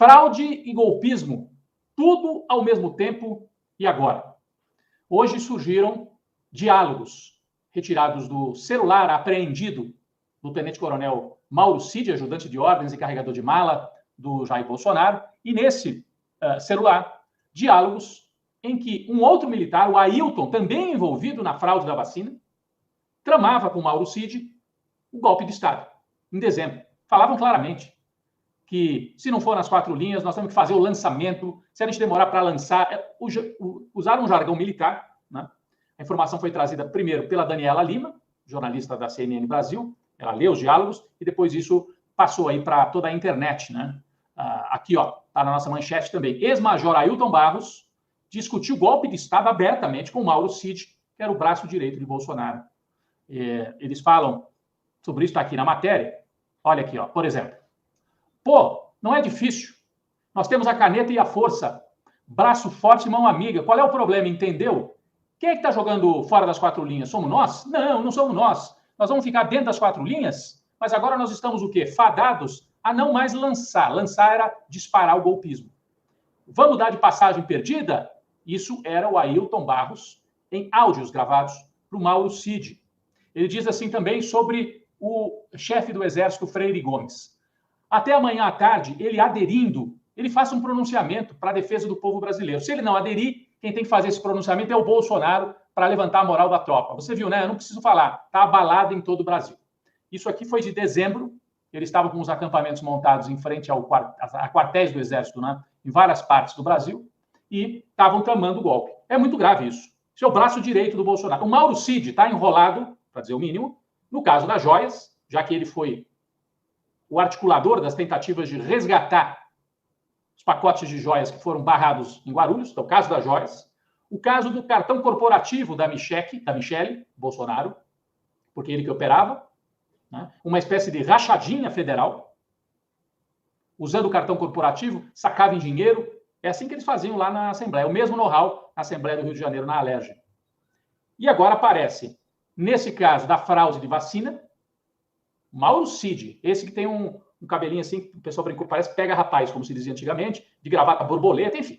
Fraude e golpismo, tudo ao mesmo tempo e agora. Hoje surgiram diálogos retirados do celular apreendido do tenente-coronel Mauro Cid, ajudante de ordens e carregador de mala do Jair Bolsonaro, e nesse celular, diálogos em que um outro militar, o Ailton, também envolvido na fraude da vacina, tramava com Mauro Cid o golpe de Estado, em dezembro. Falavam claramente que, se não for nas 4 linhas, nós temos que fazer o lançamento. Se a gente demorar para lançar, usaram um jargão militar, né? A informação foi trazida primeiro pela Daniela Lima, jornalista da CNN Brasil. Ela leu os diálogos e depois isso passou aí para toda a internet, né? Aqui, ó, está na nossa manchete também. Ex-major Ailton Barros discutiu golpe de Estado abertamente com Mauro Cid, que era o braço direito de Bolsonaro. Eles falam sobre isso, está aqui na matéria. Olha aqui, ó, por exemplo. Pô, não é difícil. Nós temos a caneta e a força. Braço forte e mão amiga. Qual é o problema, entendeu? Quem é que está jogando fora das 4 linhas? Somos nós? Não, não somos nós. Nós vamos ficar dentro das 4 linhas? Mas agora nós estamos o quê? Fadados a não mais lançar. Lançar era disparar o golpismo. Vamos dar de passagem perdida? Isso era o Ailton Barros, em áudios gravados para o Mauro Cid. Ele diz assim também sobre o chefe do Exército, Freire Gomes. Até amanhã à tarde, ele aderindo, ele faça um pronunciamento para a defesa do povo brasileiro. Se ele não aderir, quem tem que fazer esse pronunciamento é o Bolsonaro para levantar a moral da tropa. Você viu, né? Eu não preciso falar. Está abalado em todo o Brasil. Isso aqui foi de dezembro. Eles estavam com os acampamentos montados em frente a quartéis do Exército, né? Em várias partes do Brasil. E estavam tramando o golpe. É muito grave isso. Isso é o braço direito do Bolsonaro. O Mauro Cid está enrolado, para dizer o mínimo, no caso das joias, já que ele foi o articulador das tentativas de resgatar os pacotes de joias que foram barrados em Guarulhos, então o caso das joias, o caso do cartão corporativo da Michele Bolsonaro, porque ele que operava, né? Uma espécie de rachadinha federal, usando o cartão corporativo, sacava em dinheiro. É assim que eles faziam lá na Assembleia, o mesmo know-how na Assembleia do Rio de Janeiro, na Alerj. E agora aparece, nesse caso da fraude de vacina, Mauro Cid, esse que tem um cabelinho assim, o pessoal brincou, parece pega rapaz, como se dizia antigamente, de gravata borboleta, enfim.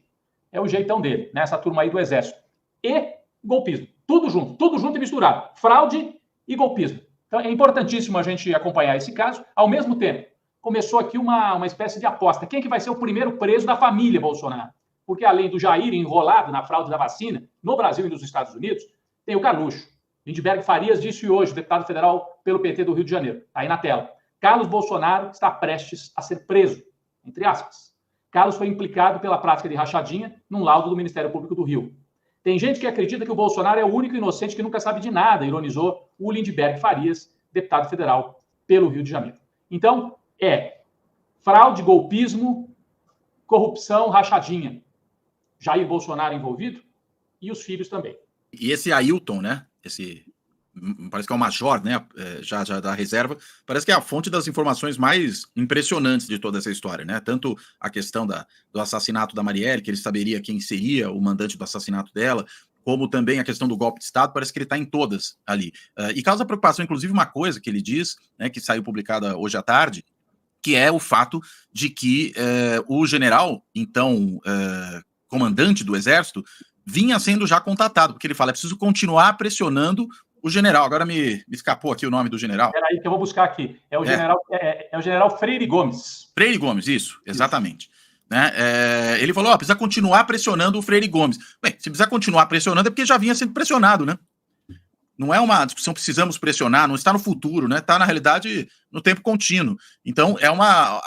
É o jeitão dele, nessa turma aí do Exército. E golpismo. Tudo junto e misturado. Fraude e golpismo. Então é importantíssimo a gente acompanhar esse caso. Ao mesmo tempo, começou aqui uma espécie de aposta. Quem é que vai ser o primeiro preso da família Bolsonaro? Porque além do Jair enrolado na fraude da vacina, no Brasil e nos Estados Unidos, tem o Carluxo. Lindbergh Farias disse hoje, deputado federal pelo PT do Rio de Janeiro. Está aí na tela. Carlos Bolsonaro está prestes a ser preso, entre aspas. Carlos foi implicado pela prática de rachadinha num laudo do Ministério Público do Rio. Tem gente que acredita que o Bolsonaro é o único inocente que nunca sabe de nada, ironizou o Lindbergh Farias, deputado federal pelo Rio de Janeiro. Então, fraude, golpismo, corrupção, rachadinha. Jair Bolsonaro envolvido e os filhos também. E esse Ailton, né? Parece que é o major, né? Já da reserva, parece que é a fonte das informações mais impressionantes de toda essa história, né? Tanto a questão do assassinato da Marielle, que ele saberia quem seria o mandante do assassinato dela, como também a questão do golpe de Estado, parece que ele está em todas ali. E causa preocupação, inclusive, uma coisa que ele diz, né, que saiu publicada hoje à tarde, que é o fato de que o general, então, comandante do Exército, vinha sendo já contatado, porque ele fala, é preciso continuar pressionando o general. Agora me escapou aqui o nome do general. Espera aí que eu vou buscar aqui. É o general Freire Gomes. Freire Gomes, isso, exatamente. Né? Ele falou, precisa continuar pressionando o Freire Gomes. Bem, se precisar continuar pressionando é porque já vinha sendo pressionado, né? Não é uma discussão precisamos pressionar, não está no futuro, né? Está, na realidade, no tempo contínuo. Então, é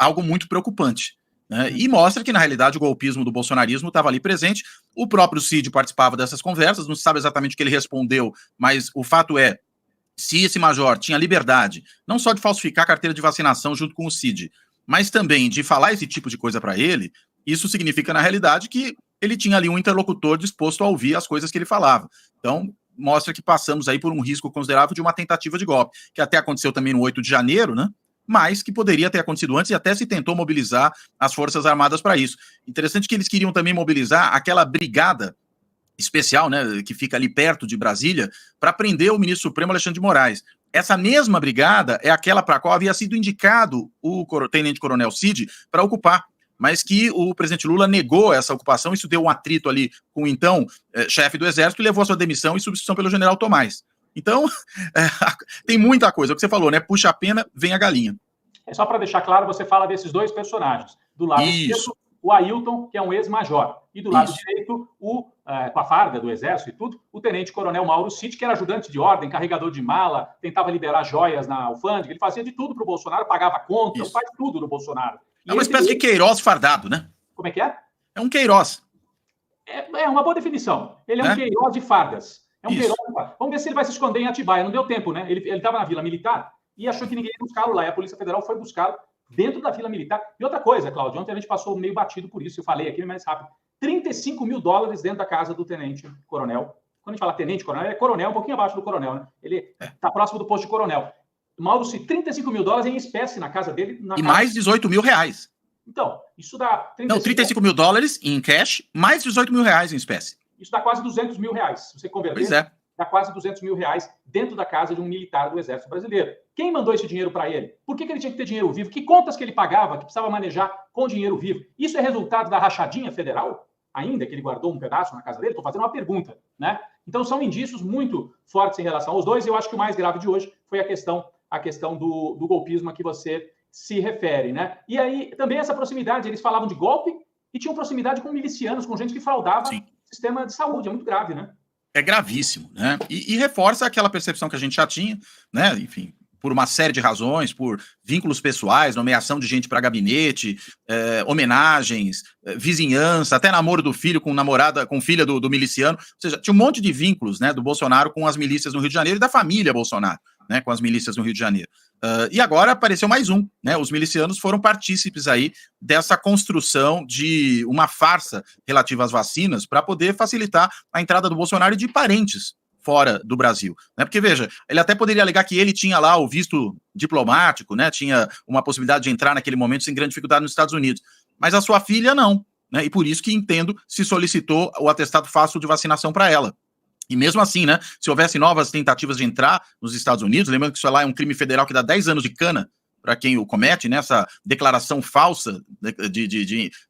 algo muito preocupante. Né? E mostra que, na realidade, o golpismo do bolsonarismo estava ali presente. O próprio Cid participava dessas conversas, não se sabe exatamente o que ele respondeu, mas o fato é, se esse major tinha liberdade, não só de falsificar a carteira de vacinação junto com o Cid, mas também de falar esse tipo de coisa para ele, isso significa, na realidade, que ele tinha ali um interlocutor disposto a ouvir as coisas que ele falava. Então, mostra que passamos aí por um risco considerável de uma tentativa de golpe, que até aconteceu também no 8 de janeiro, né? Mas que poderia ter acontecido antes e até se tentou mobilizar as Forças Armadas para isso. Interessante que eles queriam também mobilizar aquela brigada especial, né, que fica ali perto de Brasília, para prender o ministro Supremo Alexandre de Moraes. Essa mesma brigada é aquela para a qual havia sido indicado o tenente-coronel Cid para ocupar. mas que o presidente Lula negou essa ocupação. Isso deu um atrito ali com o então chefe do Exército, que levou a sua demissão e substituição pelo general Tomás. Então, tem muita coisa. O que você falou, né? Puxa a pena, vem a galinha. É só para deixar claro, você fala desses dois personagens. Do lado esquerdo, o Ailton, que é um ex-major. E do lado direito, com a farda do Exército e tudo, o tenente-coronel Mauro Cid, que era ajudante de ordem, carregador de mala, tentava liberar joias na alfândega, ele fazia de tudo para o Bolsonaro, pagava conta, faz tudo no Bolsonaro. É uma espécie de Queiroz fardado, né? Como é que é? É um Queiroz. É uma boa definição. Ele é um Queiroz de fardas. É um Queiroz de fardas. Vamos ver se ele vai se esconder em Atibaia. Não deu tempo, né? Ele estava na Vila Militar e achou que ninguém ia buscá-lo lá. E a Polícia Federal foi buscá-lo dentro da Vila Militar. E outra coisa, Cláudio, ontem a gente passou meio batido por isso, eu falei aqui mais rápido. $35 mil dentro da casa do tenente-coronel. Quando a gente fala tenente-coronel, ele é coronel, um pouquinho abaixo do coronel, né? Ele está próximo do posto de coronel. Mauro Cid, $35 mil em espécie na casa dele. Mais R$18 mil. Então, isso dá... $35 mil em cash, mais R$18 mil em espécie. Isso dá quase R$200 mil. Se você converter, dá quase R$200 mil dentro da casa de um militar do Exército Brasileiro. Quem mandou esse dinheiro para ele? Por que ele tinha que ter dinheiro vivo? Que contas que ele pagava, que precisava manejar com dinheiro vivo? Isso é resultado da rachadinha federal? Ainda que ele guardou um pedaço na casa dele? Estou fazendo uma pergunta, né? Então, são indícios muito fortes em relação aos dois. E eu acho que o mais grave de hoje foi a questão do golpismo a que você se refere, né? E aí, também essa proximidade, eles falavam de golpe e tinham proximidade com milicianos, com gente que fraudava o sistema de saúde. É muito grave, né? É gravíssimo, né? E reforça aquela percepção que a gente já tinha, né? Enfim, por uma série de razões, por vínculos pessoais, nomeação de gente para gabinete, homenagens, vizinhança, até namoro do filho com namorada, com filha do miliciano. Ou seja, tinha um monte de vínculos, né, do Bolsonaro com as milícias no Rio de Janeiro e da família Bolsonaro, né, com as milícias no Rio de Janeiro. E agora apareceu mais um, né? Os milicianos foram partícipes aí dessa construção de uma farsa relativa às vacinas para poder facilitar a entrada do Bolsonaro e de parentes fora do Brasil, né? Porque, veja, ele até poderia alegar que ele tinha lá o visto diplomático, né? Tinha uma possibilidade de entrar naquele momento sem grande dificuldade nos Estados Unidos, mas a sua filha não, né? E por isso que, entendo, se solicitou o atestado fácil de vacinação para ela. E mesmo assim, né, se houvesse novas tentativas de entrar nos Estados Unidos, lembrando que isso lá é um crime federal que dá 10 anos de cana para quem o comete, né, essa declaração falsa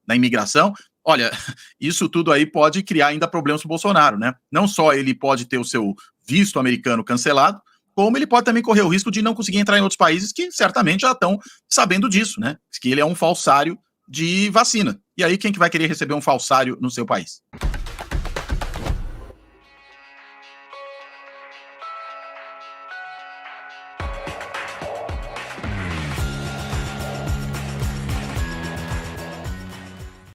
da imigração, olha, isso tudo aí pode criar ainda problemas para o Bolsonaro, né? Não só ele pode ter o seu visto americano cancelado, como ele pode também correr o risco de não conseguir entrar em outros países que certamente já estão sabendo disso, né? Que ele é um falsário de vacina. E aí quem que vai querer receber um falsário no seu país?